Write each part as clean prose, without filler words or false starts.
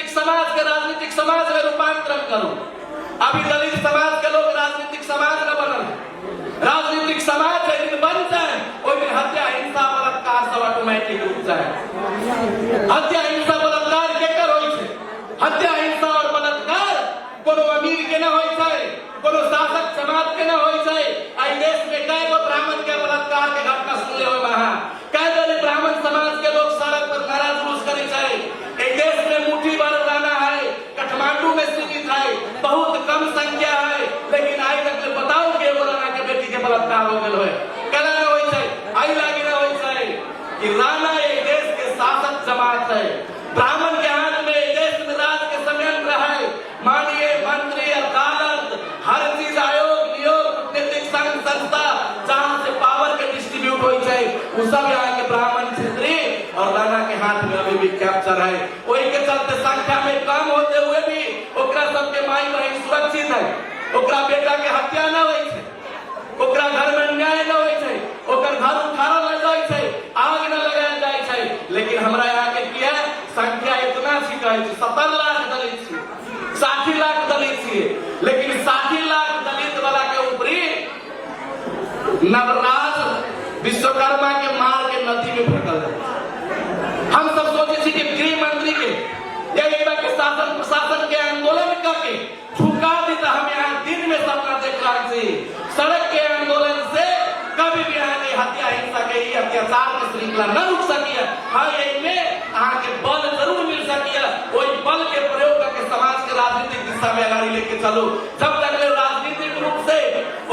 राजनीतिक समाज के राजनीतिक समाज में रूपांतरण करो। अभी दलित समाज के लोग राजनीतिक समाज न बनल, राजनीतिक समाज एक दिन बन जाए, ओई दिन हत्या हिंसा बलात्कार सब ऑटोमेटिक रुक जाए। हत्या हिंसा बलात्कार केकर होई छे? हत्या हिंसा और बलात्कार कोनो अमीर के न होई छे, कोनो शासक समाज के न होई छे। आई देश में कई गो ब्राह्मण के बलात्कार के घटना सुनले हो वहां, कई गो ब्राह्मण समाज के लोग सड़क पर नारा जुलूस करे छे। एक देश में मुट्ठी भर राना है, काठमांडू में सीमित है, बहुत कम संख्या है, लेकिन आई तक बताओ के राना के बेटी के बलात्कार हो गेल है, केना न होई छे? आई लागी न होई छे कि राना एक देश के शासक जमात है, ब्राह्मण के हाथ में देश में राज के संयंत्र है, माननीय मंत्री अदालत हर चीज आयोग नियोग कूटनीतिक संघ संस्था जहां से पावर के डिस्ट्रीब्यूट होई छे वो सब यहाँ के ब्राह्मण क्षेत्रीय और राना के हाथ में अभी भी कैप्चर है। वही के चलते संख्या में कम होते हुए भी ओकरा सबके माई बहन सुरक्षित है, ओकरा बेटा के हत्या न होई छे, ओकरा घर में न्याय न होई छे, ओकर घर उखाड़ल न जाय छे, आग न लगायल जाय छे। लेकिन हमरा यहाँ के किया संख्या इतना छी कहै छी 70 लाख दलित छी, 60 लाख दलित छी, लेकिन 60 लाख दलित वाला के ऊपरी नवराज विश्वकर्मा के मार के नदी में फेंकल जाए। हम सब सोचे छी कि गृह मंत्री के या के शासन प्रशासन के आंदोलन करके झुका दी तो हम यहाँ दिन में सपना देख रहे थे। सड़क के आंदोलन से कभी भी यहाँ की हत्या हिंसा के अत्याचार की श्रृंखला न रुक सकी है। हाँ में यहाँ के बल जरूर मिल सकी है, वही बल के प्रयोग करके समाज के राजनीतिक दिशा में आगे लेके चलो। जब तक राजनीतिक रूप से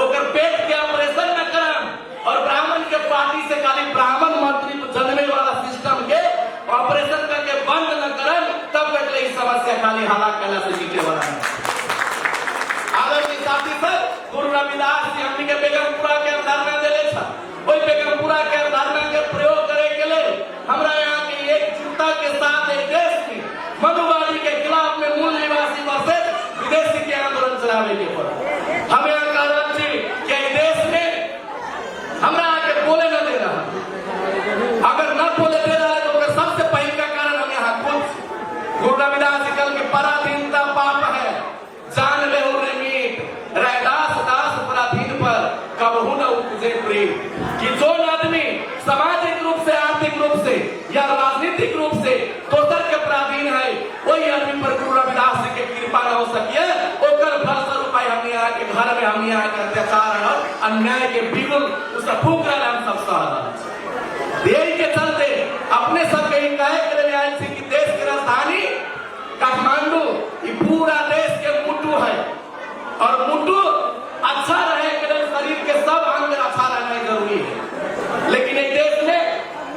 ओकर पेट के ऑपरेशन न करम और ब्राह्मण के पार्टी से खाली ब्राह्मण मंत्री जन्मे वाला सिस्टम के ऑपरेशन करके बंद न करम, तब तक ये समस्या खाली हालात कहला से जीते वाला है। आदरणीय साथी सर, गुरु रविदास जी हमनी के बेगमपुरा के अवधारणा देले छ, ओई बेगमपुरा के अवधारणा के प्रयोग करे के लिए हमरा यहाँ की एकजुटता के साथ एक देश में मनुवादी के खिलाफ में मूल निवासी वर्सेस विदेशी के आंदोलन चलावे के पड़ा। हम यहाँ कह रहे थे कि देश में हमरा आके बोले न दे रहा, अगर न बोले दे रहा है तो उसका सबसे पहले का कारण हम यहाँ खुद गुरु रविदास जी कल के पराधीनता पाप है, जान ले उरे मीट रैदास दास पराधीन पर कबहू न उपजे प्रेम। कि जो आदमी सामाजिक रूप से आर्थिक रूप से या राजनीतिक रूप से दोसर के पराधीन है, वही आदमी पर गुरु रविदास जी के कृपा न हो सके, ओकर फलस्वरूप हम यहाँ के घर में हम यहाँ के अत्याचार और अन्याय के बिगुल उसे फूक रहे हम सब सह। यही के चलते अपने सब के कहे करे आए थे कि देश की राजधानी काठमांडू ये पूरा देश के मुट्ठू है और मुट्ठू अच्छा रहे के लिए शरीर के सब अंग अच्छा रहना जरूरी है। लेकिन एक देश में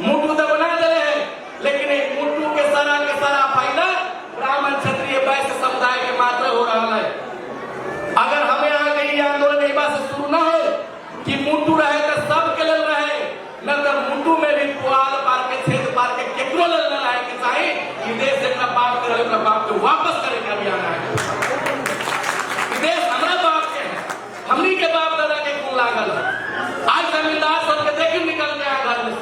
मुट्ठू तो बना दे रहे हैं, लेकिन एक मुट्ठू के सारा फायदा ब्राह्मण क्षत्रिय वैश्य समुदाय के मात्र हो रहा है। अगर हमें यहाँ कहीं आंदोलन एक बार से शुरू न हो कि मुट्ठू रहे तो सब के लेल रहे, न तो मुट्ठू में भी पुआल पार के छेद पार के केकरो लेल न रहे के चाहे कि देश अपना बाप के रहे अपना बाप को वापस करे के अभियान है। देश हमारा बाप के है, हमनी के बाप दादा के खून लागल है। आज जमींदार सबके देखिए निकल गया घर में,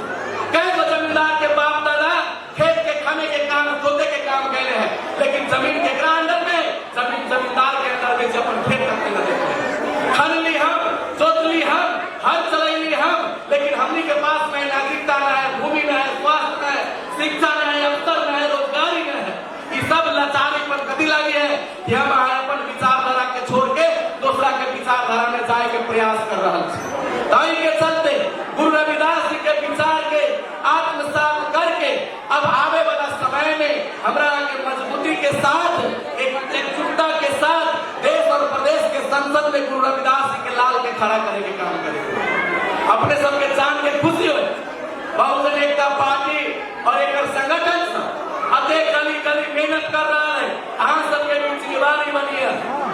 कई तो जमींदार के बाप दादा खेत के खाने के काम जोते के काम कैले हैं, लेकिन जमीन के अंदर में जमींदार के अंदर में अपन खेत करते न देते। खन ली हम, जोत ली हम, हल चलैली हम, लेकिन हमनी के पास में नागरिकता न है, भूमि न है, स्वास्थ्य न है, शिक्षा न है, अवसर न है, रोजगारी न है। ये सब लाचारी पर कदी लगी है कि हम अपन विचारधारा के छोड़ के दूसरा के विचारधारा में जाए के प्रयास कर रहा है। ताई के चलते गुरु रविदास जी के विचार के आत्मसात करके अब आवे वाला समय में हमरा के मजबूती के साथ एकजुटता के साथ देश और प्रदेश के संसद में गुरु रविदास जी के लाल के खड़ा करने के काम करेंगे। अपने सबके जान के खुशी हो बहुजन एकता पार्टी और एक संगठन गली गली मेहनत कर रहा है। अहाँ सबके बीच निवारी बनी है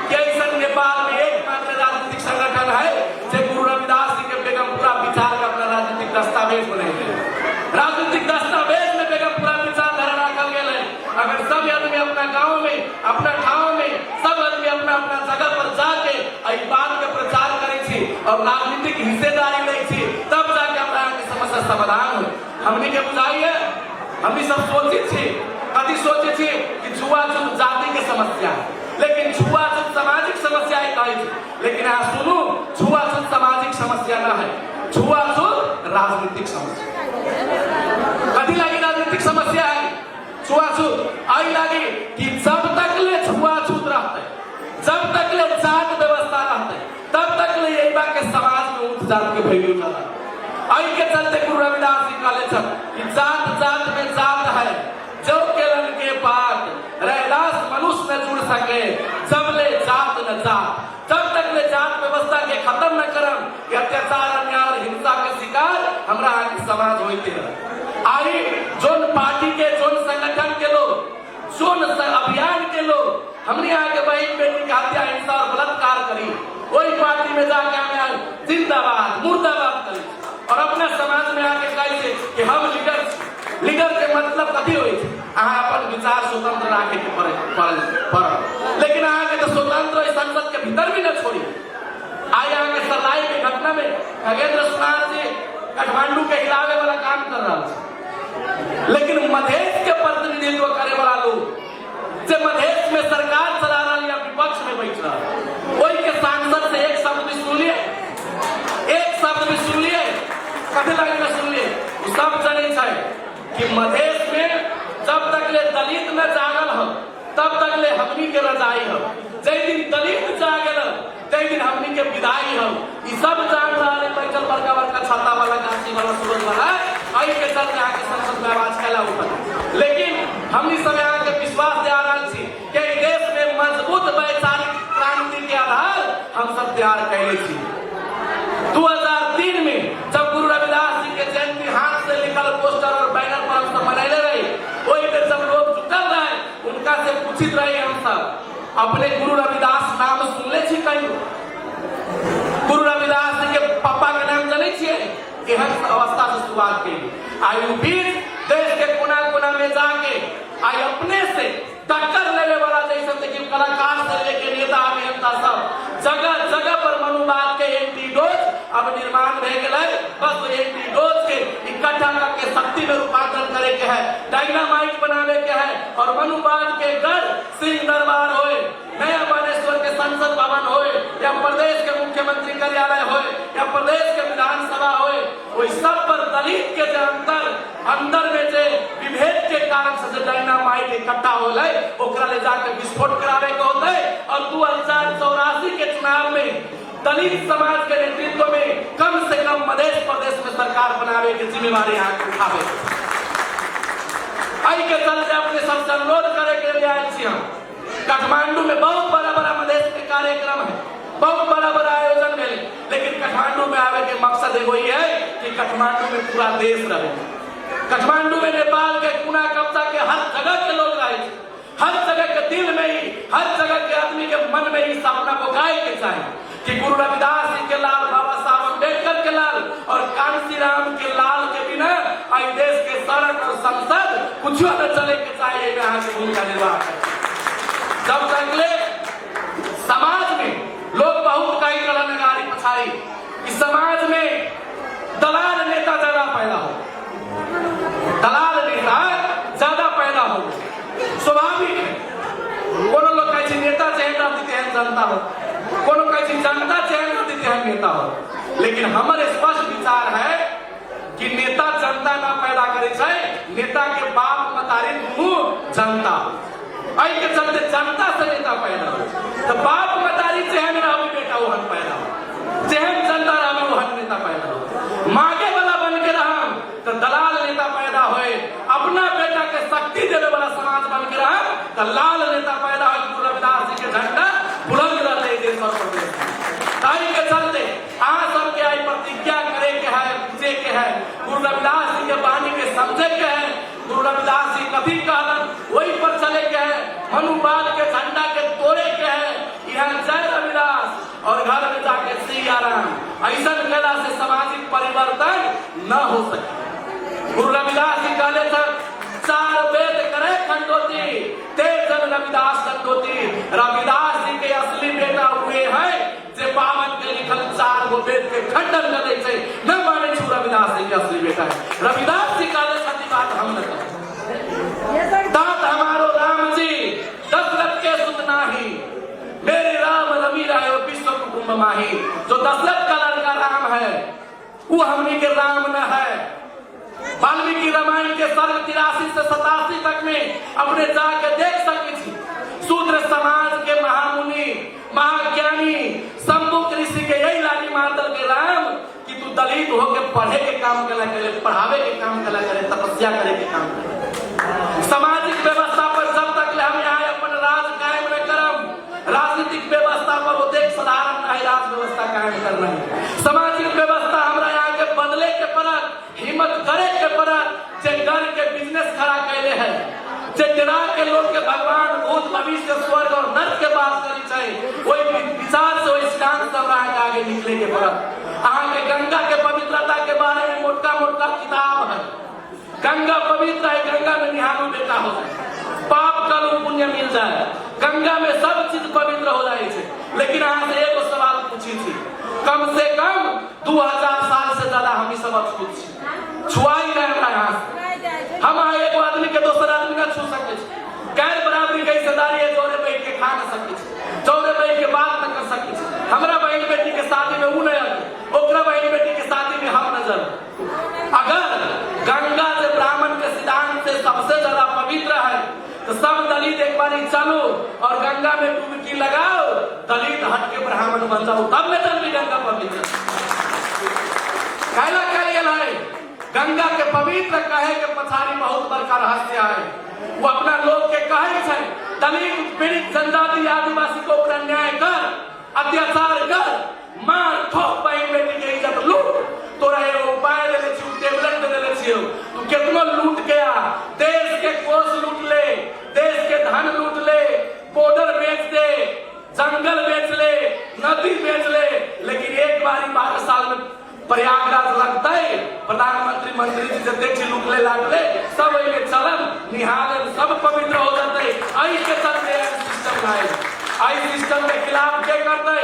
कि नेपाल में एकमात्र राजनीतिक संगठन है जो गुरु रविदास जी के बेगमपुरा विचार का अपना राजनीतिक दस्तावेज बनेंगे। राजनीतिक दस्तावेज में बेगमपुरा विचारधारा रखल गए है। अगर सब आदमी अपना गाँव में अपना ठाव में सब आदमी अपना अपना जगह पर जाके इस बात के प्रचार करे और राजनीतिक हिस्सेदारी ले तब जाके अपना समस्या समाधान हो। हमने के बुझाई है, हम सब सोचे कभी सोचे कि छुआछूत जाति के समस्या है, लेकिन छुआछूत सामाजिक समस्या है कही। लेकिन यहाँ सुनू, छुआछूत सामाजिक समस्या न है, छुआछूत राजनीतिक समस्या। कथी लगी राजनीतिक समस्या है छुआछूत? आई लगी कि जब तक ले छुआछूत रहते, जब तक ले जात व्यवस्था रहते, तब तक ले यही बात के समाज में ऊंच जात के वैल्यू चला। आई के चलते गुरु रविदास जी कहले छन कि जात जात में जात है, जो केलन के पात रैदास मनुष्य न जुड़ सके, जब ले जात न जात। जब तक ले जात व्यवस्था के खत्म न करम कि अत्याचार अन्याय और हिंसा के शिकार हमरा आगे समाज होते रहे। आई जोन पार्टी के, जोन संगठन के लोग, जोन अभियान के लोग हमने आगे बहन बेटी का हत्या, हिंसा और बलात्कार करी, वही पार्टी में जाके हमें जिंदाबाद मुर्दाबाद करी और अपना समाज में आके कहे कि हम लीडर के मतलब कथी हुई अहाँ अपन विचार स्वतंत्र रखे के पड़े, लेकिन अहाँ के तो स्वतंत्र संसद के भीतर भी न छोड़ी। आज यहाँ के सरलाई के घटना में खगेंद्र सुनार जी काठमांडू के हिलावे वाला काम कर रहा है, लेकिन मधेश के प्रतिनिधित्व करे वाला लोग जो मधेश में सरकार चला रहा या विपक्ष में बैठ रहा, वही के सांसद से एक शब्द भी सुन लिए, एक शब्द भी सुन लिए, कभी लगे न सुन लिए। सब जने छे कि मधेश में जब तक ले दलित न जागल हो, तब तक ले हमनी के रजाई हो, जै दिन दलित जागल तै दिन हमनी के विदाई हो। ई सब जान रहा है, बैठल बड़का बड़का छाता वाला, गाछी वाला, सूरज वाला, आई के चलते आके संसद में आवाज कैला उठल। लेकिन हमनी सब यहाँ के विश्वास दे आ रहा छी कि देश में मजबूत वैचारिक क्रांति के आधार हम सब तैयार कैले छी। 2003 में जब गुरु रविदास जी के जयंती हाथ से लिखल पोस्टर और बैनर पर हम सब मनैले रहे, वही पे सब लोग जुटल रहे, उनका से पूछित रहे हम सब अपने गुरु रविदास नाम सुनले छी कहीं? गुरु रविदास जी के पापा के नाम जाने छिए? एहन अवस्था से शुरुआत की। आयु बीच देश के कोना कोना में जाके आई अपने से टक्कर लेने वाला, जैसे देखिए कलाकार से लेके नेता अभियंता सब जगह जगह पर मनुवाद के एंटीडोज अब निर्माण रह गए। बस एंटीडोज के इकट्ठा करके शक्ति में रूपांतरण करे के है, डायनामाइट बनावे के है और मनुवाद के गढ़ सिंह दरबार होए, नया बानेश्वर के संसद भवन होए, या प्रदेश के मुख्यमंत्री कार्यालय होए, या प्रदेश के विधानसभा होए, वही सब पर दलित के अंदर में जे विभेद के कारण से डायनामाइट इकट्ठा होले, ओकरा ले जाके विस्फोट करावे के होते और 2084 के चुनाव में दलित समाज के नेतृत्व में कम से कम मध्य प्रदेश में सरकार बनावे की जिम्मेवारी यहाँ के उठावे। आई के चलते अपने सबसे अनुरोध करे के लिए आए छी हम। काठमांडू में बहुत बड़ा बड़ा मधेश के कार्यक्रम है, बहुत बड़ा बड़ा आयोजन है, लेकिन काठमांडू में आवे के मकसद एगो ही है कि काठमांडू में पूरा देश रहे। काठमांडू में नेपाल के कुना कब्जा के हर जगह के लोग रहे, हर जगह के दिल में ही, हर जगह के आदमी के मन में ही सपना बुझाए के चाहे कि गुरु रविदास जी के लाल, बाबा साहब अम्बेडकर के लाल और कांसी राम के लाल के बिना आई देश के सड़क और संसद कुछ न चले के चाहिए। यहाँ की भूमिका निर्वाह है। जब तक ले समाज में लोग बहुत कई तरह नगारी पछाई, इस समाज में दलाल नेता ज्यादा पैदा हो, दलाल नेता ज्यादा पैदा हो, स्वाभाविक है। कोनो लोग कहे नेता चाहे ना देते हैं जनता हो, कोनो कहे जनता चाहे ना देते हैं नेता हो, लेकिन हमारे स्पष्ट विचार है कि नेता जनता ना पैदा करे चाहे, नेता के बाप मतारी दोनों जनता, आई के चलते जनता से नेता पैदा हो, तो बाप मतारी चहन रहा बेटा वहन पैदा हो, चहन जनता रहा वहन नेता पैदा हो, मांगे वाला बन के रहा तो दलाल नेता पैदा होए, अपना बेटा के शक्ति देने वाला समाज बन के रहा तो लाल नेता पैदा हो। गुरु रविदास जी के झंडा बुलंद रहे देश और प्रदेश। ताई के चलते आज सबके आई प्रतिज्ञा करे के है, पूछे के है, गुरु रविदास जी के वाणी के समझे के है, गुरु रविदास जी कभी कहलन वही पर चले के है, मनुवाद के झंडा के तोड़े के है, यहाँ जय रविदास और घर में जाके सिया राम। ऐसा कला से सामाजिक परिवर्तन न हो सके। गुरु रविदास जी कहले थे 4 वेद करे खंडोती, तेजन रविदास खंडोती। रविदास जी के असली बेटा हुए हैं जे पावन के लिखल 4 गो वेद के खंडन न दे छै, न माने छु रविदास जी के असली बेटा है। रविदास जी कहले सती बात हम न कहे, दांत हमारो राम जी हमनी के राम न है। वाल्मीकि रामायण के सर्ग 83 से 87 तक में अपने जाके देख सकती थी। शूद्र समाज के महामुनि महाज्ञानी शंभुक ऋषि के यही लाली मातल के राम कि तू दलित होके पढ़े के काम कला करे, पढ़ावे के काम कला करे, तपस्या करे के काम करे। सामाजिक व्यवस्था पर जब तक हम यहाँ अपन राज कायम न करम, राजनीतिक व्यवस्था पर वो देख साधारण नहीं राज व्यवस्था कायम करना है। सामाजिक व्यवस्था हमरा यहाँ के बदले के परत, हिम्मत करे के परत, जे डर के बिजनेस खड़ा कैले है, जे डरा के लोग के भगवान भूत भविष्य स्वर्ग और नर्क के बात करी चाहिए, वही विचार से वही सिद्धांत से हमरा के आगे निकले के परत। अहाँ के गंगा के पवित्रता के बारे में मोटा मोटा किताब है। गंगा पवित्र है, गंगा में निहारू बेटा हो जाए, पाप करू पुण्य मिल जाए, गंगा में सब चीज पवित्र हो जाए छे। लेकिन अहाँ से एगो सवाल पूछी थी, कम से कम 2000 साल से ज्यादा हम सब अछूत छी, छुआई रहे हमरा यहाँ से। हम एगो आदमी के दोसर आदमी न छू सके छी, गैर बराबरी के हिस्सेदारी है, जोरे बैठ के खा न सके छी, जोरे बैठ के बात न कर सके छी। हमरा बहन बेटी के शादी में ऊ नहीं आती, ओकरा बहन बेटी के शादी में हम नजर। अगर गंगा से ब्राह्मण के सिद्धांत से सबसे ज्यादा पवित्र है तो सब दलित एक बार चलो और गंगा में डुबकी लगाओ, दलित हट के ब्राह्मण बन जाओ, तब में चल गंगा पवित्र कहला है। गंगा के पवित्र कहे के पछाड़ी बहुत बड़का रहस्य है। वो अपना लोग के कहे छे दलित पीड़ित जनजाति आदिवासी को अन्याय कर, अत्याचार कर, मार ठोक, बहन बेटी के इज्जत लूट, तोरा एगो उपाय दे छी, टेबलेट दे दे छी, तू कितनो लूट गया, देश के कोष लूट ले, देश के धन लूट ले, बॉर्डर बेच दे, जंगल बेच ले, नदी बेच ले, लेकिन एक बार 12 साल में प्रयागराज लगता है, प्रधानमंत्री मंत्री जी से देखी लूट ले लाट ले, सब एक चलन निहारन सब पवित्र हो जाते। आई के चलते सिस्टम लाए, आई सिस्टम के खिलाफ के करते,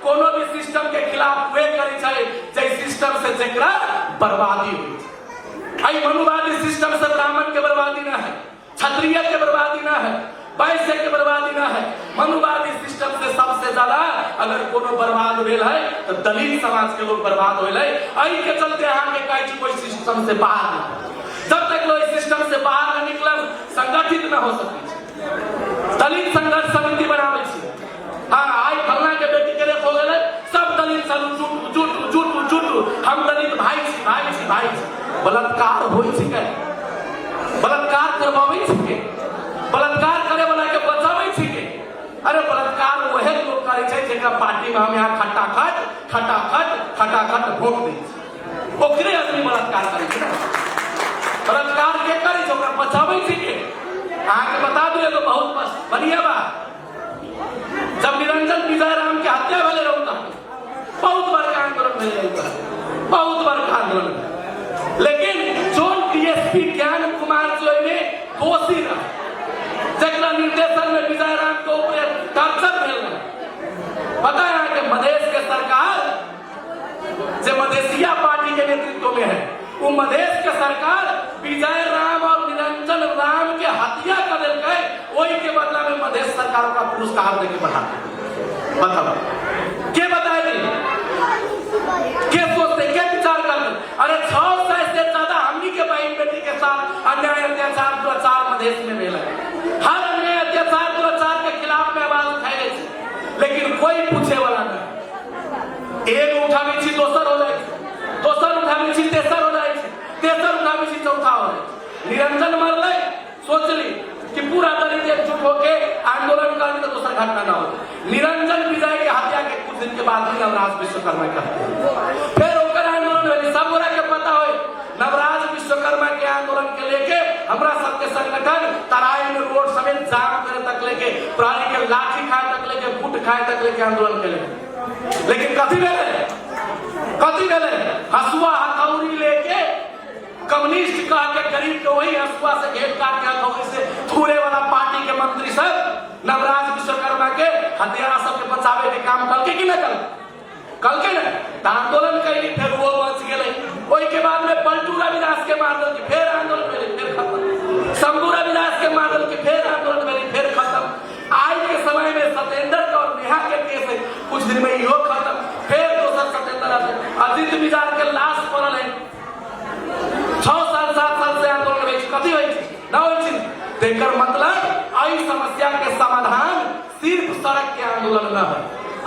कोनो भी सिस्टम के खिलाफ वे करी चाहे जे सिस्टम से जेकरा बर्बादी हुई। आई मनुवादी सिस्टम से ब्राह्मण के बर्बादी ना है, क्षत्रिय के बर्बादी ना है, वैश्य के बर्बादी ना है। मनुवादी सिस्टम से सबसे ज्यादा अगर कोनो बर्बाद भेल है तो दलित समाज के लोग बर्बाद होले। आई के चलते यहाँ के कहे कोई सिस्टम से बाहर नहीं, जब तक लोग सिस्टम से बाहर न निकल संगठित न हो सके। दलित संघर्ष समिति बनावे छी, हाँ आई फलना के बेटी के रेप हो गए, सब दलित सब जुट हम दलित भाई छी भाई छी भाई छी। बलात्कार होई छी के, बलात्कार करवावे छी के, बलात्कार करे वाला के बचावे छी के। अरे बलात्कार वहे लोग करे छै जेकरा पार्टी में हम यहाँ खटाखट भोग दै छी, ओकरे आदमी बलात्कार करे छै। बलात्कार के करे छै, ओकरा बचावे छी के। अहाँ के बता दो एगो बहुत बढ़िया बात, जब निरंजन विजय राम के हत्या भेले रहता, बहुत बड़का आंदोलन भेल, बहुत बड़का आंदोलन। लेकिन जोन डीएसपी ज्ञान कुमार जो में दोषी रहा, जगह निर्देशन में विजय राम को ऊपर टॉर्चर भेल रहा। पता है कि मधेश के सरकार जो मधेसिया पार्टी के नेतृत्व में है, वो मधेश के सरकार विजय राम और निरंजन राम के हत्या कर गए, वही के बदला में मधेश सरकार का पुरस्कार देके बढ़ा। बताओ क्या बताए, क्या सोचते, क्या विचार करते? अरे 600 से ज्यादा हमनी के बहन बेटी के साथ अन्याय अत्याचार दुराचार मधेश में भेल है। हर अन्याय अत्याचार दुराचार के खिलाफ में आवाज उठाए, लेकिन कोई पूछे वाला नहीं। एक उठावे छी दोसर हो जाए, दोसर उठावे छी तेसर हो जाए, तेसर उठावे छी चौथा हो जाए। निरंजन मरले, सोच ली कि पूरा दलित एकजुट होके आंदोलन कर तो दूसरा घटना ना हो। निरंजन विजय के हत्या के कुछ दिन के बाद ही नवराज विश्वकर्मा का फिर होकर आंदोलन हुए, सब बोला के पता हो नवराज विश्वकर्मा के आंदोलन के लेके हमरा सबके संगठन तराई में रोड समेत जाम करे तक लेके, प्राणी के लाठी खाए तक लेके, फुट खाए तक लेके आंदोलन के लेके। लेकिन कथी भेले हसुआ हथौड़ी लेके कम्युनिस्ट कह के गरीब के वही हसुआ से घेर काट के हथौड़ी से थूरे वाला पार्टी के मंत्री सब नवराज विश्वकर्मा के हथियारा सबके बचावे के काम करके कि न कल के न आंदोलन कैली, फिर वो बच गए। वही के बाद में पलटू रविदास के मार दल के फिर आंदोलन भेले, फिर खत्म। शंभू रविदास के मार दल के फिर आंदोलन भेले, फिर खत्म। आज के समय में सत्येंद्र और नेहा के केस कुछ दिन में इहो खत्म, फिर दोसर सत्येंद्र अजित मिजाज के लाश पड़ल तेकर मतलब आई समस्या के समाधान सिर्फ सड़क के आंदोलन न है।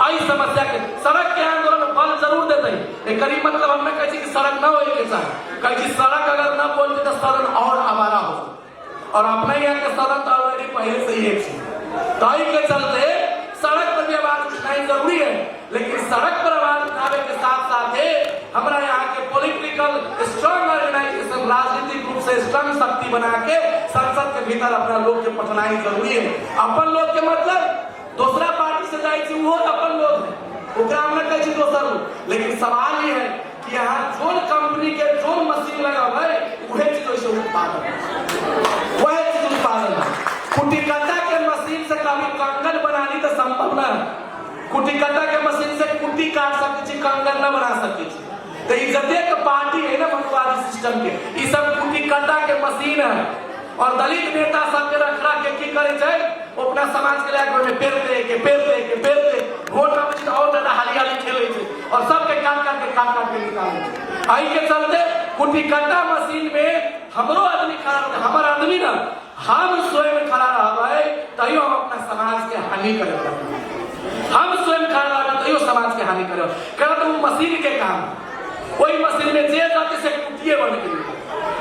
आई समस्या के सड़क के आंदोलन फल जरूर देते। एक मतलब हम कहे कि सड़क न होए के चाहे, कहे सड़क अगर न बोलते तो सदन और आवारा हो, और अपने यहाँ के सदन तो ऑलरेडी पहले से ही एक ताई के चलते सड़क पर भी आवाज उठानी जरूरी है। लेकिन सड़क पर आवाज उठाने के साथ साथ हमारा यहाँ के पॉलिटिकल स्ट्रांग ऑर्गेनाइजेशन, राजनीतिक रूप से स्ट्रांग शक्ति बना के संसद के भीतर अपना लोग के पठनाई जरूरी है। अपन लोग के मतलब दूसरा पार्टी से जाए वो अपन लोग है, ओकरा हम न कहे दोसर लोग। लेकिन सवाल ये है कि यहाँ जोन कंपनी के जोन मशीन लगा है वही चीज से उत्पादन, वही चीज उत्पादन है। कुटीकट्टा के मशीन से कभी कंगन बनानी तो संभव न है। कुटीकट्टा के मशीन से कुटी काट सकते, कंगन न बना सकते। तो इज्जते के पार्टी है ना मनुवादी सिस्टम के, ये सब कुटीकट्टा के मशीन है। और दलित नेता सब के रख के की करे छै अपना समाज के लायक में पेड़ दे वोट में और ज्यादा हाली खेले छै और सबके काट के निकाले। आई के चलते कुटीकट्टा मशीन में हमरो आदमी खड़ा, हमारा आदमी ना हम स्वयं खड़ा रहबै तैयो हम अपना समाज के हानि करे। हम स्वयं खड़ा रहबै तैयो समाज के हानि करे। कहत वो मशीन के काम, वही मशीन में जे जाति से कुटिए बन गई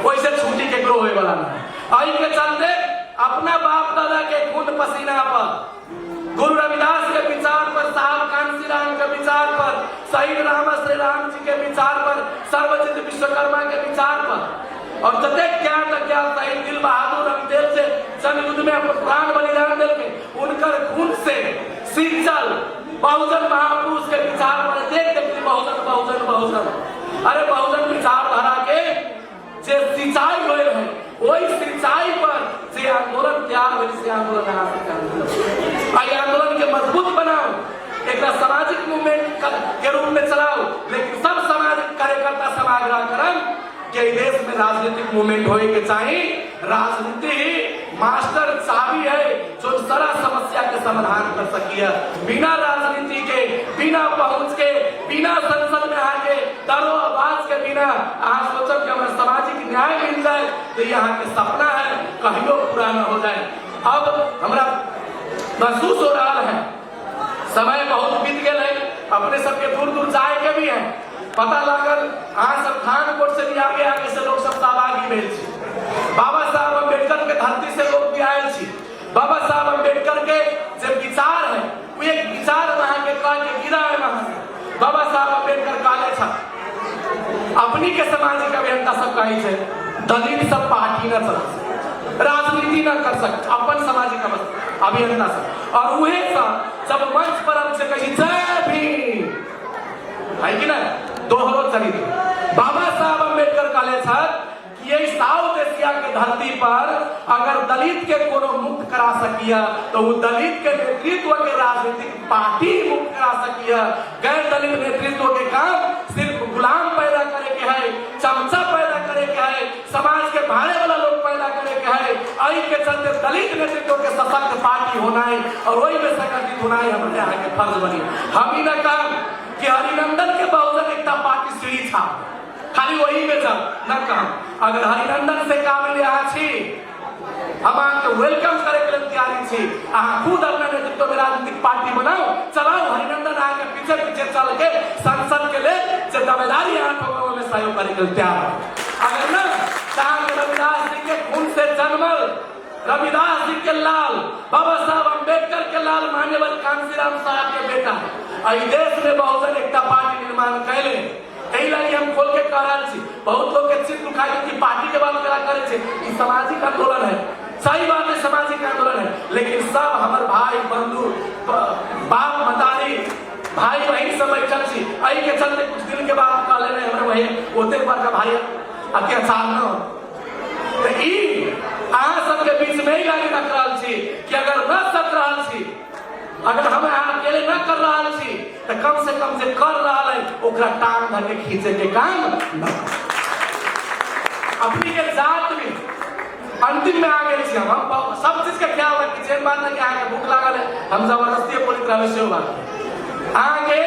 वैसे छुट्टी के ग्रो होए वाला नहीं। आई के चलते अपना बाप दादा के खून पसीना पर, गुरु रविदास के विचार पर, साहब कांसी राम के विचार पर, शहीद राम श्री राम जी के विचार पर, सर्वजित विश्वकर्मा के विचार पर, और जते क्या शहीद दिल बहादुर रविदेव से जन युद्ध में अपना प्राण बलिदान देके उनकर खून से सिंचल बहुजन महापुरुष के विचार पर देख बहुजन अरे बहुजन विचारधारा के जे सिंचाई होए है वही सिंचाई पर से आंदोलन तैयार हो, से आंदोलन आंदोलन के मजबूत बनाओ, एक सामाजिक मूवमेंट के रूप में चलाओ। लेकिन सब सामाजिक कार्यकर्ता समाग्रह के देश में राजनीतिक मूवमेंट होए के चाहिए। राजनीति ही मास्टर चाबी है जो सारा समस्या के समाधान कर सकी है। बिना राजनीति के, बिना पहुंच के, बिना संसद में आके दरो आवाज के बिना आज सोचो कि हमें सामाजिक न्याय मिल जाए तो यहाँ के सपना है कहियो पूरा न हो जाए। अब हमारा महसूस हो रहा है समय बहुत बीत गए, अपने सबके दूर दूर जाए के भी है। पता लागल आज सब खानकोट से भी आगे से लोग सब सहभागी भेल छी। बाबा साहब अम्बेडकर के धरती से लोग भी आयल छी। बाबा साहब अम्बेडकर के जो विचार है वो एक विचार वहां के कह के गिरा है। वहां बाबा साहब अम्बेडकर काले था अपनी के सामाजिक अभियंता सब कही है दलित सब पार्टी न चल राजनीति न कर सकते अपन सामाजिक अभियंता सब, और वही सब जब मंच पर हमसे कही जय भीम है कि ना दोहरो चरित्र बाबा साहब अम्बेडकर काले था कि ये साउथ एशिया के धरती पर अगर दलित के कोनो मुक्त करा सकिया तो वो दलित के नेतृत्व के राजनीतिक पार्टी मुक्त करा सकिया। गैर दलित नेतृत्व के काम सिर्फ गुलाम पैदा करे के है, चमचा पैदा करे के है, समाज के भाड़े वाला लोग पैदा करे के है। आई के चलते दलित नेतृत्व के सशक्त पार्टी होना है और वही में संगठित होना है हमारे यहाँ के फर्ज बनी। हम ही न काम कि हरिनंदन के बहुजन एकता पार्टी सीढ़ी था खाली वही में जब न काम। अगर हरिनंदन से काम लिया छी हम आपके वेलकम करे के लिए तैयारी छी। खुद अपना नेतृत्व में राजनीतिक पार्टी बनाओ, चलाओ। हरिनंदन आके पीछे पीछे चल के संसद के लिए जिम्मेदारी में सहयोग करे के लिए तैयार हो। अगर न चाहे रविदास जी के खून से जन्मल, रविदास जी के लाल, बाबा साहब अम्बेडकर के लाल मान्यवर कांसीराम साहब के बेटा देश में बहुजन एकता पार्टी निर्माण कैले। कई लगी हम खोल के कह रहा छी, बहुत लोग के चित्त दुखाई की पार्टी के बात करा करे छे। ई सामाजिक आंदोलन है, सही बात है, सामाजिक आंदोलन है। लेकिन सब हमारे भाई बंधु बाप मतारी भाई बहन सब बैठल छी। आई के चलते कुछ दिन के बाद कह लेने हमारे वही होते पर का भाई अत्याचार न हो तो ई अहाँ सबके बीच में ही लगे रख रहा छी कि अगर न सक रहा छी, अगर हम अकेले न कर रहा छी तो कम से कम जे कर रहा है ओकरा टांग धके खींचे के काम न। अपनी के जात में अंतिम में आ गए छी हम सब चीज के ख्याल रखी छै। बात नहीं आगे भूख लागल है हम जबरदस्ती बोलित रहे से बात आगे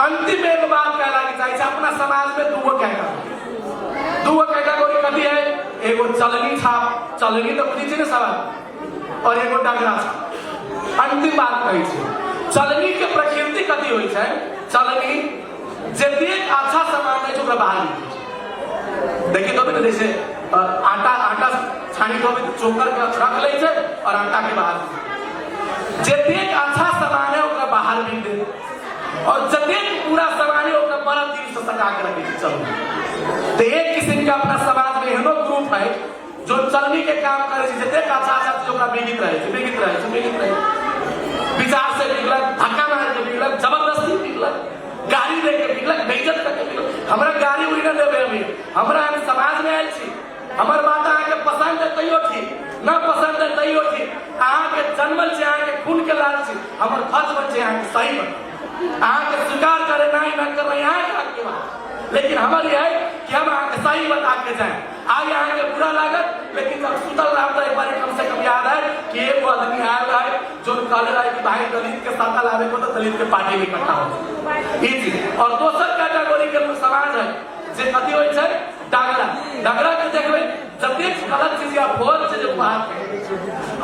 अंतिम एक बात कहला के चाहिए अपना समाज में दूगो कैटेगरी कथी है। एगो चलनी छाप, चलनी तो बुझी छै ना सब और एगो डगरा छल। अंतिम बात कहै छै, चलनी के प्रकृति कथी होइ छै, चलनी जतेक अच्छा सामान है ओकरा बाहर निकलै छै। देखिए तो जैसे आटा छानी तो चोकर के रख ले छै और आटा के बाहर जतेक अच्छा सामान है ओकरा बाहर बिक दे और जतेक पूरा सामान है ओकरा बड़ा दिन से सजा के रखे छै चलनी। तो एक किस्म के अपना समाज में एहनो ग्रुप है जो चलनी के काम करे छै, जतेक अच्छा अच्छा चीज ओकरा बिकित रहे छै विचार से बिकलक, धक्का मार के बिकलक, जबरदस्ती बिकलक, गाड़ी दे के बिकलक, बेइज्जत करके बिकलक। हमरा गाड़ी उड़ी न देबे, अभी हमरा हम समाज में आयल छी, हमर बात अहाँ के पसंद है तैयो ठीक, न पसंद है तैयो ठीक, अहाँ के जन्मल छै, अहाँ के खून के लाल छी, हमर फर्ज बन छै अहाँ के सही बन, अहाँ के स्वीकार करे नहीं न करे यहाँ के हक के बात। लेकिन हमर ये है कि हम अहाँ के सही बता के जाए। आज अहाँ के बुरा लागत, लेकिन जब सुतल रहा तो एक बार कम से कम याद है कि एक आदमी आयल है जो कहले रहे कि भाई दलित के साथ लावे को तो दलित के पार्टी में इकट्ठा हो। और दोसर कैटेगरी के समाज है जे कथी होइ छै, डगरा। डगरा के देखबै जतेक गलत चीज या भोज छै जे बाहर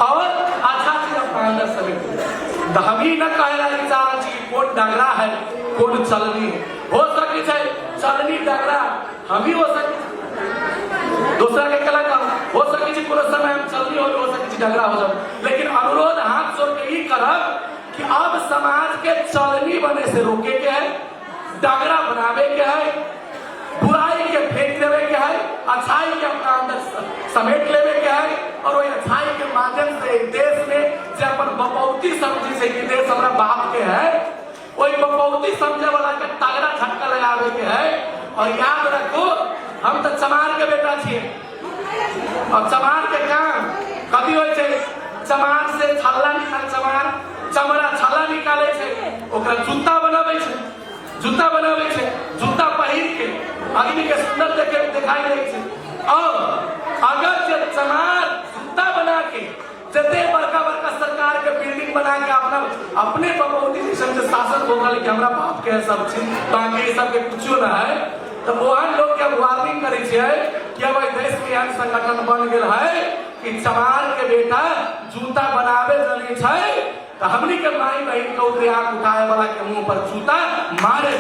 और अच्छा चीज अपना अंदर समेट। तो हम ही न कह रहे चाह छी कौन डगरा है कौन चलनी है। हो सके छै चलनी डगरा हम ही हो सके, दूसरा के कला हो सके छै पूरा समय हम चलनी हो सके छै डगरा हो जाए। लेकिन अनुरोध हाथ जोड़ के ही करब कि अब समाज के चलनी बने से रोके के है, डगरा बनावे के है, बुराई के फेंक देवे के है, अच्छाई के अपना अंदर समेट लेवे के है। और वही अच्छाई के माध्यम से देश में जे अपन बपौती समझी से कि देश हमारा बाप के है, वही बपौती समझे वाला के तगड़ा झटका लगावे के है। और याद रखो हम तो चमार के बेटा छिए, और चमार के काम कभी होइ छै, चमार से छल्ला निकाल, चमड़ा छल्ला निकाले छै, ओकरा जूता बनावे छै, जूता पहिर के आदमी के सुंदर दिखाई दे छै। और अगर जे चमार जूता बना के जते बड़का बड़का सरकार के बिल्डिंग बना के अपने बपौती से शासन हो रहा कि हमरा बाप के सब चीज ताकि ये सब के कुछो न है, तो वहां लोग के वार्निंग करे छै कि अब देश में एहन संगठन बन गेल है कि चमार के बेटा जूता बनावे जने छै, तो हमनी के माई बहन के ऊपर आंख उठाए वाला के मुंह पर जूता मारे।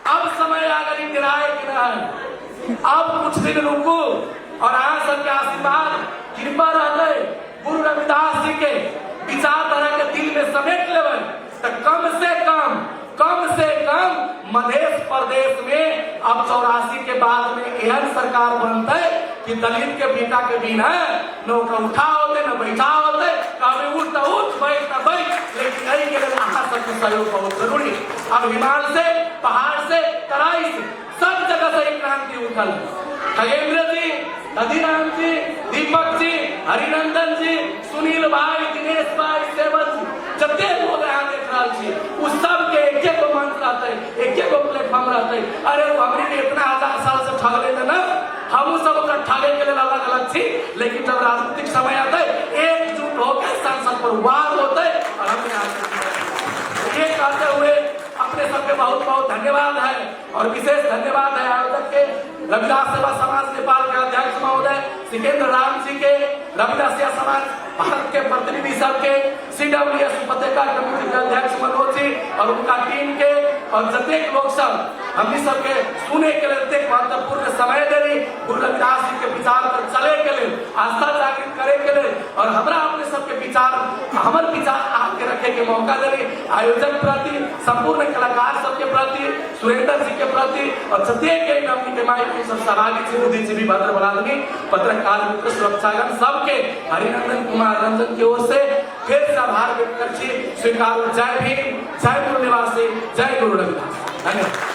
अब समय आ गई गिराए कि नहीं, अब कुछ दिन रुको और अहाँ सबके आशीर्वाद कृपा रहते गुरु रविदास जी के विचारधारा के दिल में समेट लेवे, तो कम से कम मध्य प्रदेश में अब 84 के बाद में एहन सरकार बनते कि दलित के बेटा के बिना न उठा होते न बैठा होते, कभी उठ बैठ न बैठ, लेकिन यही के लिए अहाँ सबके सहयोग बहुत जरूरी। अब हिमालय से, पहाड़ से, तराई से, सब जगह से एक क्रांति उठल। खगेंद्र जी, दधिराम जी, दीपक जी, हरिनंदन जी, सुनील भाई, दिनेश भाई, सेवक जी, जते लोग यहाँ देख रहा छी, उस सब के एक मंच रहते, एक प्लेटफॉर्म रहते। अरे हमने इतना 1000 साल से ठगले थे ना, हम सब ठगे के लिए अलग अलग थी, लेकिन जब राजनीतिक समय आता है एकजुट होकर संसद पर वार होते और हम ये कहते हुए अपने सबके बहुत बहुत धन्यवाद है। और विशेष धन्यवाद है आयोजक के, रविदास सेवा समाज नेपाल के अध्यक्ष महोदय सिकेंद्र राम जी के, रविदास सेवा समाज भारत के प्रतिनिधि सब के, CWS उपत्यका कमेटी के अध्यक्ष मनोज जी और उनका टीम के, और जतेक लोग सब हमनी सबके सुने के लिए महत्वपूर्ण समय दे रही, गुरु रविदास जी के विचार पर चले के लिए, आस्था जागृत करे के लिए, और हमरा अपने सबके विचार हमर विचार आगे रखे के मौका दे रही। आयोजक प्रति, संपूर्ण कलाकार सबके प्रति, सुरेंद्र जी के प्रति, और जतेक हमनी के माई सब सहभागी छी, बुद्धिजीवी भद्र बलादमी, पत्रकार मित्र, सुरक्षागण सबके हरिनंदन कुमार रंजन की ओर से फिर से आभार व्यक्त कर छी। स्वीकार। जय भीम, जय गुरु निवासी, जय गुरु रविदास। धन्यवाद।